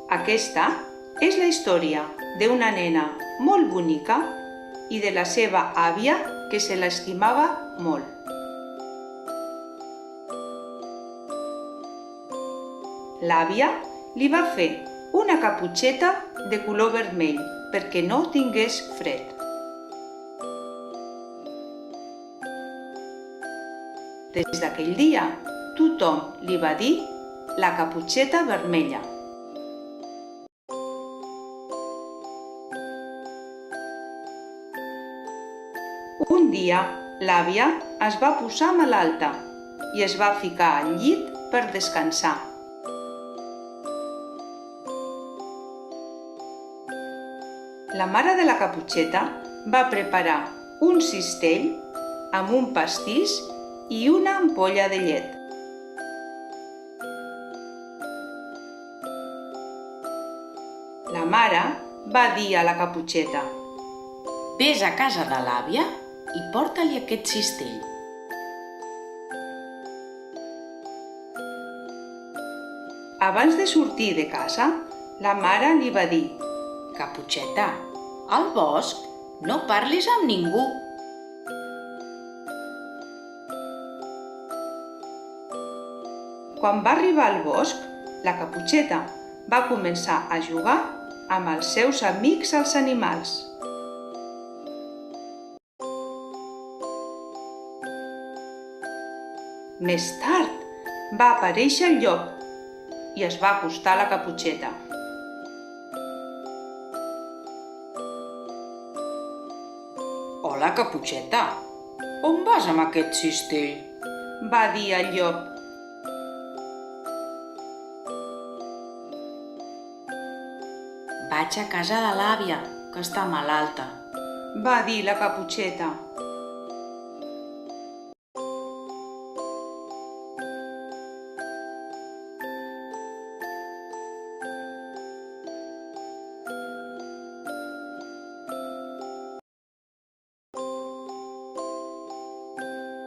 Aquesta és la història d'una nena molt bonica i de la seva àvia que se l'estimava molt. L'àvia li va fer una caputxeta de color vermell perquè no tingués fred. Des d'aquell dia, tothom li va dir la caputxeta vermella. Un dia, l'àvia es va posar malalta i es va ficar al llit per descansar. La mare de la caputxeta va preparar un cistell amb un pastís i una ampolla de llet. La mare va dir a la caputxeta: «Ves a casa de l'àvia i porta-li aquest cistell». Abans de sortir de casa, la mare li va dir: «Caputxeta, al bosc no parlis amb ningú». Quan va arribar al bosc, la caputxeta va començar a jugar amb els seus amics els animals. Més tard va aparèixer el llop i es va acostar a la caputxeta. «Hola, Caputxeta, on vas amb aquest cistell?», va dir el llop. «Vaig a casa de l'àvia, que està malalta», va dir la caputxeta.